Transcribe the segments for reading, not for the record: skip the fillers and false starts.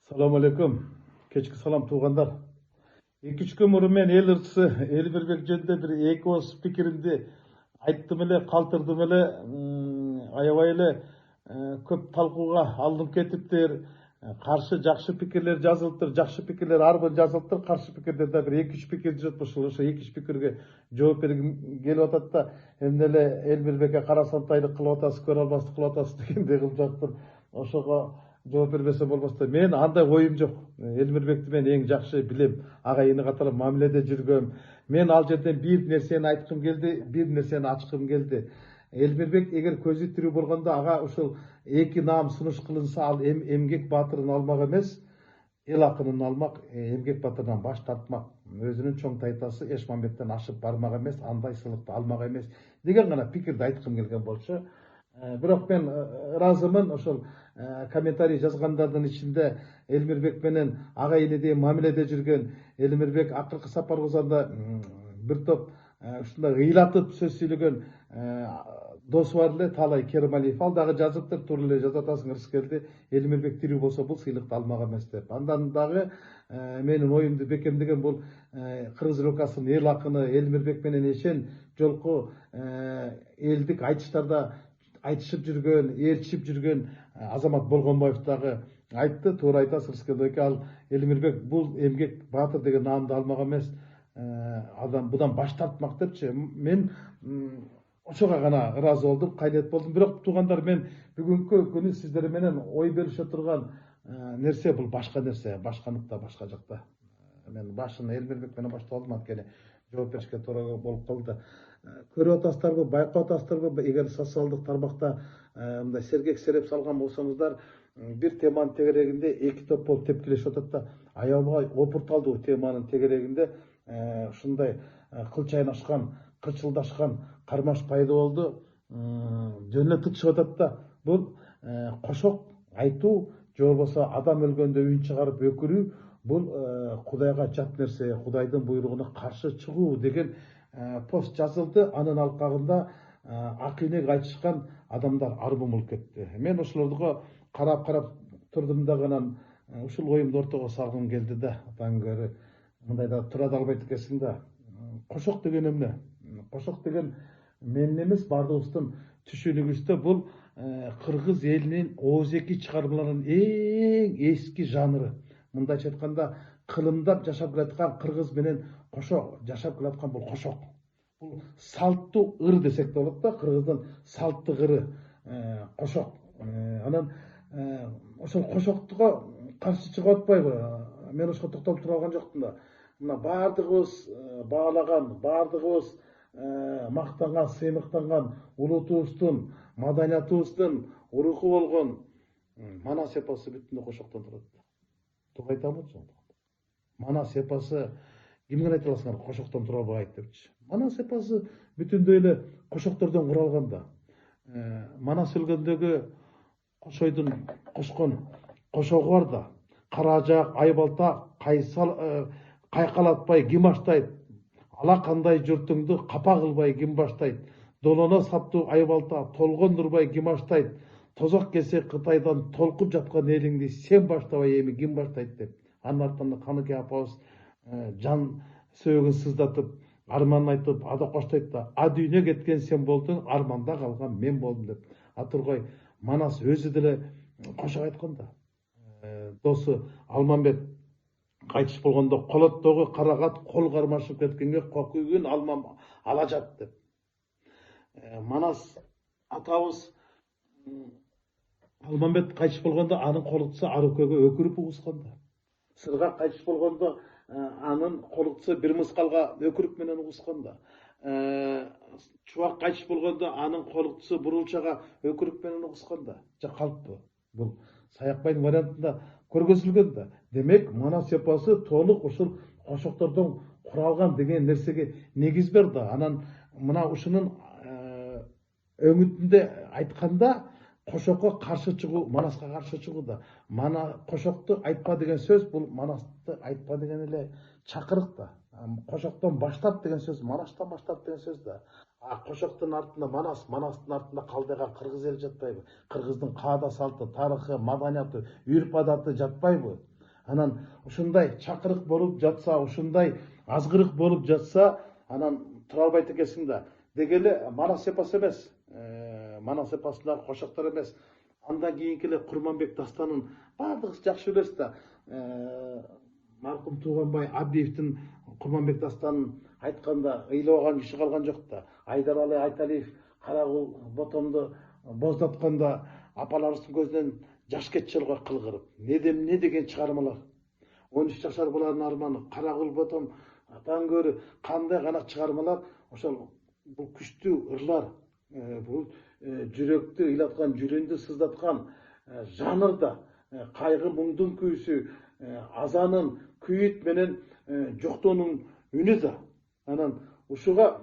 Салам алейкум. Кечки салам туугандар. 2-3 күн мурун мен эл ырчысы Элмирбек жөнүндө бир эки ооз пикиримди айттым эле, калтырдым эле. Аябай эле көп талкууга алынып кетиптир. Каршы жакшы пикирлер жазылыптыр, жакшы пикирлер арбын жазылыптыр, каршы пикирлер да бир 2-3 пикир жүрөт. Ошо 2-3 пикирге жооп бергим келип атат да, эмне эле Элмирбекке карасантайлык кылып атасыз, көрө албастык кылып атасыз дегендей кылып жатыптыр. Ошого жооп бербесе болбос да. Мен андай оюм жок. Элмирбекти мен эң жакшы билем. Ага ини катары мамиледе жүргөм. Мен ал жерден бир нерсени айткым келди, бир нерсени ачкым келди. Элмирбек эгер көзү тирүү болгондо ага ушул эки наам сунуш кылынса, ал эмгек баатырын алмак эмес, эл акынын алмак, эмгек баатырынан баш тартмак, өзүнүн чоң тайтасы Эшмамбеттен ашып бармак эмес, андай сыйлыкты алмак эмес деген гана пикирди айткым келген болчу. Бирок мен ыраазымын ошол комментарий жазгандардын ичинде Элмирбек менен ага инидей мамиледе жүргөн Элмирбек акыркы сапар кылганда бир топ ушундай ыйлатып сөз сүйлөгөн досу бар эле, Таалай Керималиев. Ал дагы жазыптыр, туура эле жазып атасың, Рыскелди Элмирбек тирүү болсо бул сыйлыкты алмак эмес деп. Андан дагы менин оюмду бекемдеген бул Кыргыз РКсынын эл акыны Элмирбек менен Эшен жолку элдик айтыштарда айтышып жүргөн, ээрчишип жүргөн Азамат Болгонбаев дагы айтты. Туура айтасыз Рыскелди эке, ал Элмирбек бул эмгек баатыр деген наамды алмак эмес, адам будан баш тартмак депчи. Мен ошого гана ыраазы болдум, кайнет болдум. Бирок туугандар, мен бүгүнкү күнү сиздер менен ой бөлүшө турган нерсе бул башка нерсе, башканыкта, башка жакта. Мен башын Элмирбек менен баштап алдым, анткени жооп беришке туура болуп калды. Көрүп атасыздарбы, байкап атасыздарбы, эгер социалдык тармакта мындай сергек сереп салган болсоңуздар, бир теманын тегерегинде эки топ болуп тепкилешип атат да, аябай опурталдуу теманын тегерегинде ушундай кыл чайнашкан, кырчылдашкан кармаш пайда болду. Жөн эле тыкшып атат да, бул кошок айтуу же болбосо адам өлгөндө үн чыгарып өкүрүү, бул Кудайга жат нерсе, Кудайдын буйругуна каршы чыгуу деген пост жазылды. Анын алкагында акыйнек айтышкан адамдар арбын болуп кетти. Мен ошолорго карап турдум да, анан ушул оюмду ортого салгым келди да. Атаңгөрү мындайда тура да албайт экенсиң да. Кошок деген эмне? Кошок деген менин эмес, баардыгыбыздын түшүнүгүбүздө бул кыргыз элинин ооздеки чыгармаларынын эң эски жанры. Мындайча айтканда, кылымдап жашап келаткан кыргыз менен кошо жашап келаткан бул кошок. Бул салттуу ыр десек да болот да, кыргыздын салттык ыры кошок. Анан ошол кошоктуга каршы чыгып атпайбы? Мен ошого токтолуп тура алган жокмун да. Мына баардыгыбыз баалаган, баардыгыбыз мактанган, сыймыктанган улутубуздун, маданиятыбыздын уруху болгон Манас эпосу бүтүндөй кошоктон турат. Туура айтамынчы? Манас эпосу кимден айта аласыңар кошоктон тура албайт депчи. Манас эпосу бүтүндөй эле кошоктордон куралган да. Манас өлгөндөгү Кошойдун кошкон кошогу бар да. Каражак, Айбалта, кайкалатпай ким баштайт? Ала кандай журтуңду капа кылбай ким баштайт? Долоно саптуу Айбалта, толгондурбай ким баштайт? Тозок келсе Кытайдан толкуп жаткан элиңди сен баштабай эми ким баштайт деп. Анын артынан Каныкей апабыз жан сөөгүн сыздатып, арманын айтып, ада коштойт да, а дүйнө кеткен сен болдуң, арманда калган мен болдум деп. Атургай Манас өзү деле кошок айткан да. Досу Алмамбет кайтыш болгондо, колоттогу карагат кол кармашып кеткенге кокуйгун алмам алажат деп. Манас атабыз Алмамбет кайтыш болгондо анын колуктусу Арыкөөгө өкүрүп угускан да. Сыргак кайтыш болгондо анын колуктусу бир мыскалга өкүрүк менен угускан да. Чубак кайтыш болгондо анын колуктусу Бурулчага өкүрүк менен угускан да. Калппы. Бул Саякбайдын вариантында көргөзүлгөн да. Демек, Манас эпосу толук ушул кошоктордон куралган деген нерсеге негиз бер да. Анан мына ушунун өңүтүндө айтканда, кошокко каршы чыгуу, Манаска каршы чыгуу да. Кошокту айтпа деген сөз, бул Манасты айтпа деген эле чакырык да. Кошоктон баштап деген сөз, Манастан баштап деген сөз да. Кошоктун артында Манас, Манастын артында калдайган кыргыз эли жатпайбы? Кыргыздын каада салты, тарыхы, маданияты, үрп адаты жатпайбы? Анан ушундай чакырык болуп жатса, ушундай азгырык болуп жатса, анан тура албайт экенсиң да. Деги эле Манас эпос эмес. Манас эпосундагы кошоктор эмес. Андан кийинки эле Курманбек дастанын баардыгыбыз жакшы билебиз да. Маркум Тууганбай Абдиевдин Курманбек дастанын айтканда ыйлабаган киши калган жок да. Айдаралы Айталиев Карагул ботомду боздатканда апаларыбыздын көзүнөн жаш кетчү эле кылгырып. Не деген чыгармалар. 13 жашар булардын арманы Карагул ботом атан көрү кандай канак чыгармалар. Ошол бул күчтүү ырлар, бул жүрөктү ыйлаткан, жүрөндү сыздаткан жанрда кайгы муңдун күйүсү, азанын күйүт менен жоктоонун үнү да. Анан ушуга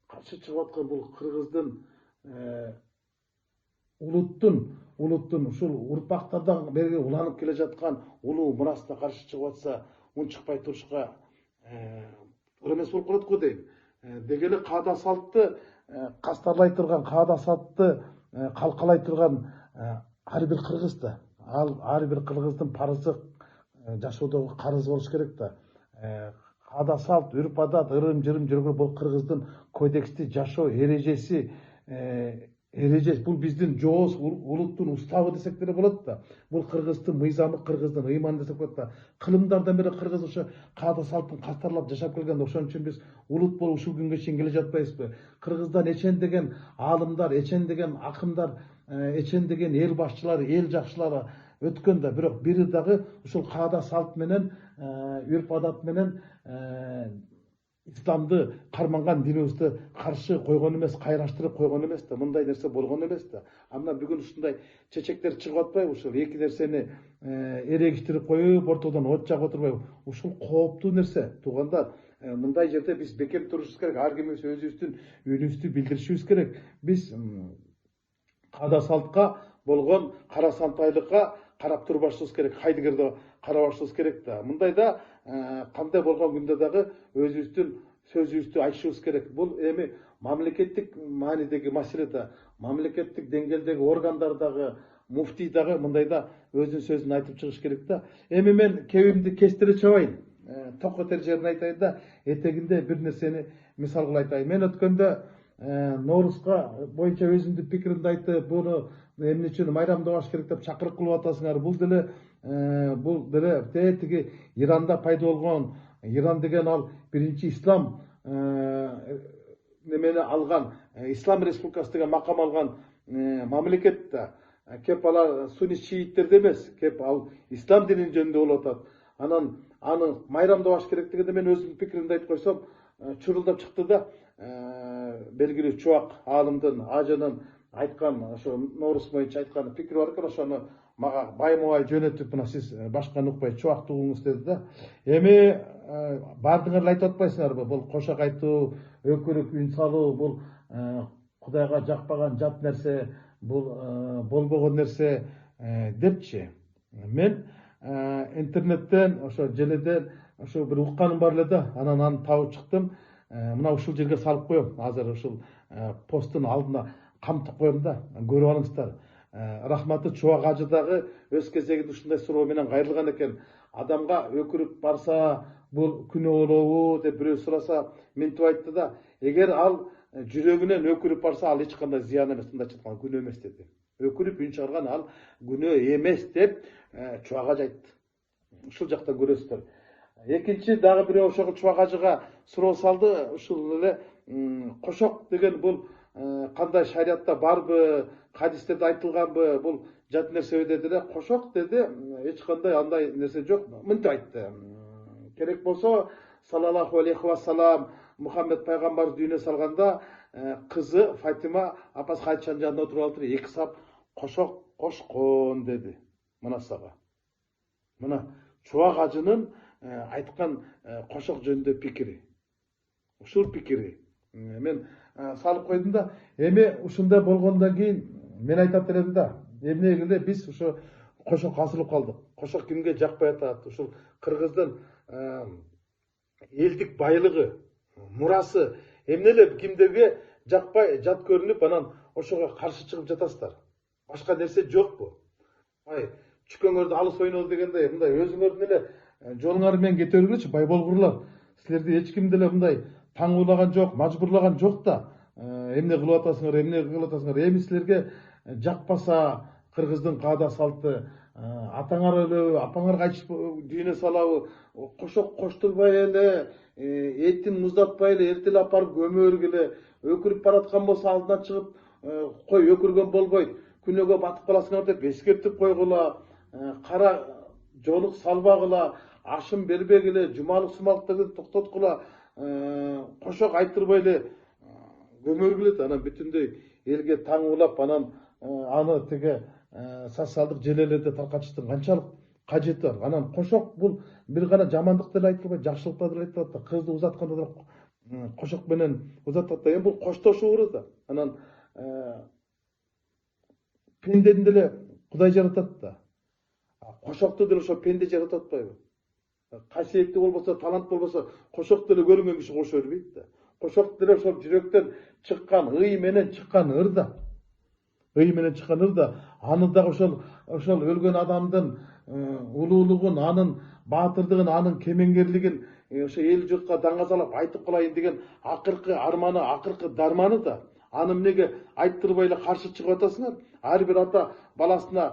каршы чыгып аткан бул кыргыздын улуттун ушул урпактардан бери уланып келе жаткан улуу мурасына каршы чыгып атса, унчукпай турушка туура эмес болуп калат го дейм. Деги эле каада салтты кастарлай турган, каада салтты калкалай турган ар бир кыргыз да. Ал ар бир кыргыздын парызы, жашоодогу карызы болуш керек да. Каада салт, үрп адат, ырым жырым жүргөн бул кыргыздын кодексти жашоо эрежеси, бул биздин жооз улуттун уставы десек деле болот да. Бул кыргыздын мыйзамы, кыргыздын ыйманы десек болот да. Кылымдардан бери кыргыз ошо каада салттын кастарлап жашап келген. Ошон үчүн биз улут болуп ушул күнгө чейин келе жатпайбызбы? Кыргыздан эчендеген аалымдар, эчендеген акындар, эчендеген эл башчылары, эл жакшылары өткөн да. Бирок бири дагы ушул каада салт менен, үрп адат менен исламды карманган динибизди каршы койгон эмес, кайраштырып койгон эмес да. Мындай нерсе болгон эмес да. Мына бүгүн ушундай чечектер чыгып атпайбы? Ушул эки нерсени эрегиштирип коюп, ортодон от жагып отурбайбы? Ушул кооптуу нерсе. Туугандар, мындай жерде биз бекем турушубуз керек. Ар кимибиз өзүбүздүн үнүбүздү билдиришибиз керек. Биз каада салтка болгон карасантайлыкка карап турбашыбыз керек. Хайдыгерде карабашыбыз керек да. Мындайда кандай болгон күндө дагы өзүбүздүн сөзүбүздү айтышыбыз керек. Бул эми мамлекеттик маанидеги маселе да. Мамлекеттик деңгээлдеги органдар дагы, муфтий дагы мындайда өзүнүн сөзүн айтып чыгыш керек да. Эми мен кебимди кестире чабайын. Токотер жерин айтайын да, этегинде бир нерсени мисал кылып айтайын. Мен өткөндө Ноорузга боюнча өзүмдүн пикиримди айтып, буну эмне үчүн майрамдабаш керек деп чакырык кылып атасыңар. Бул деле тиги Иранда пайда болгон, Иран деген ал биринчи ислам немени алган, ислам республикасы деген макам алган мамлекет да. Кеп алар сунни шииттерди эмес, кеп ал ислам динин жөнүндө болуп атат. Анан аны майрамдабаш керек дегенде мен өзүмдүн пикиримди айтып койсом, чурулдап чыкты да. Белгилүү чубак аалымдын, ажынын айткан, ошо Норуз боюнча айткан пикири бар экен, ошону мага байма-бай жөнөтүп, мына сиз башканы укпай чубакты угуңуз деди да. Эми баардыгыңар эле айтып атпайсыңарбы? Бул кошок айтуу, өкүрүп үн салуу, бул Кудайга жакпаган жат нерсе, бул болбогон нерсе депчи. Мен интернеттен, ошо желеден ошо бир укканым бар эле да, анан аны табып чыктым. Мына ушул жерге салып коем. Азыр ушул посттун алдына камтып коем да, көрүп алыңыздар. Рахматы Чубак ажы дагы өз кезегинде ушундай суроо менен кайрылган экен. Адамга өкүрүп барса, бул күнөө болобу деп бирөө сураса, мынтип айтты да, эгер ал жүрөгүнөн өкүрүп барса, ал эч кандай зыян эмес, мындайча айтканда күнөө эмес деди. Өкүрүп үн чыгарган ал күнөө эмес деп Чубак ажы айтты. Ушул жактан көрөсүздөр. Экинчи дагы бирөө ошол Чубак ажыга суроо салды. Ушул эле кошок деген бул кандай шариятта барбы, хадистерде айтылганбы, бул жат нерсеби деди эле. Кошок деди, эч кандай андай нерсе жок. Мынтип айтты. Керек болсо, саллаллаху алейхи вассалам Мухаммед пайгамбар дүйнө салганда кызы Фатима апасы Хадичанын жанында отуруп алып, эки сап кошок кошкон деди. Мына сага. Мына Чубак ажынын айткан кошок жөнүндө пикири. Ушул пикири. Мен салып койдум да, эми ушундай болгондон кийин мен айтат элем да, эмнеге эле биз ошо кошок асылып калдык. Кошок кимге жакпай атат? Ушул кыргыздын элдик байлыгы, мурасы эмне эле кимдерге жакпай, жат көрүнүп, анан ошого каршы чыгып жатасыздар. Башка нерсе жокпу? Күчкөңөрдү алыс ойноду дегендей, мындай өзүңөрдүн эле жолуңар менен кете бергилечи, бай болгурлар. Силерди эч ким деле мындай таңуулаган жок, мажбурлаган жок да. Эмне кылып атасыңар, эмне кылып атасыңар? Эми силерге жакпаса кыргыздын каада салты, атаңар өлөбү, апаңарга айтып дүйнө салабы, кошок коштурбай эле, этин муздатпай эле эртеле апарып көмө бергиле. Өкүрүп бараткан болсо алдына чыгып, кой өкүргөн болбойт, күнөөгө батып каласыңар деп эскертип койгула, кара жоолук салбагыла, ашым бербегиле, жумалык сумалыктарды токтоткула, кошок айттырбай эле көмө бергиле да. Анан бүтүндөй элге таңуулап, анан аны тиги социалдык желелерде таркатыштын канчалык кажети бар. Анан кошок бул бир гана жамандык деле айтылбайт, жакшылыкта деле айтылат да. Кызды узатканда деле кошок менен узатат да. Эми бул коштошуу да. Анан пендени деле Кудай жаратат да. Кошокту деле ошо пенде жаратып атпайбы? Касиеттүү болбосо, талант болбосо, кошок деле көрүнгөн киши кошо бербейт да. Кошок деле ошол жүрөктөн чыккан, ый менен чыккан ыр да. Ый менен чыккан ыр да. Аны дагы ошол өлгөн адамдын улуулугун, анын баатырдыгын, анын кемеңгерлигин ошо эл журтка даңазалап айтып калайын деген акыркы арманы, акыркы дарманы да. Аны эмнеге айттырбай эле каршы чыгып атасыңар? Ар бир ата баласына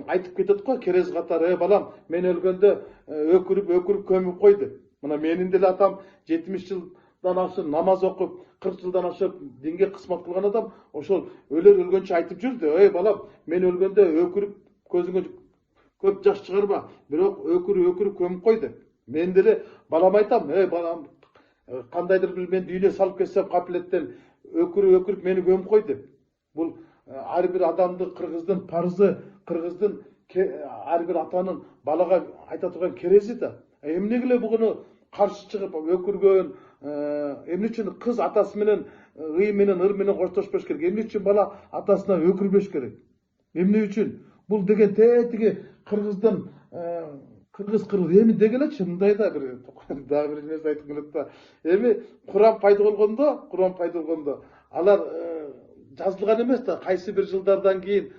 айтып кетет го, керез катары: балам, мен өлгөндө өкүрүп көмүп кой деп. Мына менин деле атам 70 жылдан ашып намаз окуп, 40 жылдан ашып динге кызмат кылган адам ошол өлгөнчө айтып жүрдү: балам, мен өлгөндө өкүрүп көзүңө көп жаш чыгарба, бирок өкүрүп көмүп кой деп. Мен деле балам айтам: балам, кандайдыр бир мен дүйнө салып кетсем капилеттен, өкүрүп мени көмүп кой деп. Бул ар бир адамдын, кыргыздын парызы, кыргыздын ар бир атанын балага айта турган керези да. Эмнеге эле бугуну каршы чыгып өкүргөн, эмне үчүн кыз атасы менен ый менен ыр менен коштошпош керек? Эмне үчүн бала атасына өкүрбөш керек? Эмне үчүн? Бул деген тетиги кыргыздын кыргыз эми дегелечи мындай да бир дагы бир нерсе айткым келет да. Эми Куран пайда болгондо алар жазылган эмес да. Кайсы бир жылдардан кийин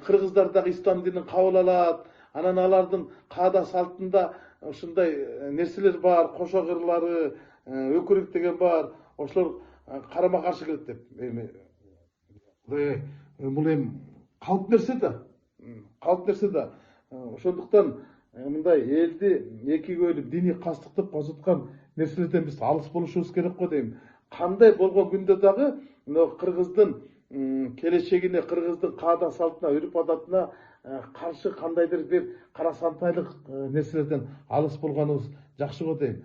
кыргыздар дагы ислам динин кабыл алат. Анан алардын каада салтында ушундай нерселер бар, кошок ырлары, өкүрүк деген бар. Ошолор карама каршы келет деп. Эми бул эми калп нерсе да. Ошондуктан мындай элди эки бөлүп, диний кастыктык козуткан нерселерден биз алыс болушубуз керек го дейм. Кандай болгон күндө дагы кыргыздын келечегине, кыргыздын каада салтына, үрп адатына каршы кандайдыр бир карасантайлык нерселерден алыс болгонубуз жакшы го дейм.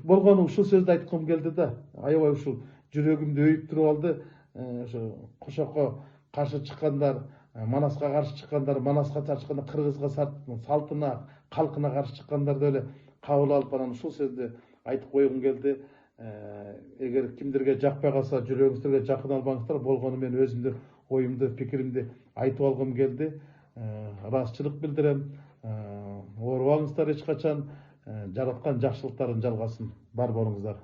Болгону ушул сөздү айткым келди да. Аябай ушул жүрөгүмдү өйүп туруп алды. Ошо кошокко каршы чыккандар, Манаска каршы чыккандар, Манаска чыккандар, кыргызга салтына, калкына каршы чыккандарды эле кабыл алып, анан ушул сөздү айтып койгум келди. Эгер кимдерге жакпай калса, жүрөгүңүздөргө жакын албаңыздар. Болгону мен өзүмдү, оюмду, пикиримди айтып алгым келди. Ыраазычылык билдирем. Оорубаңыздар эч качан. Жараткан жакшылыктарын жалгасын. Бар болуңуздар.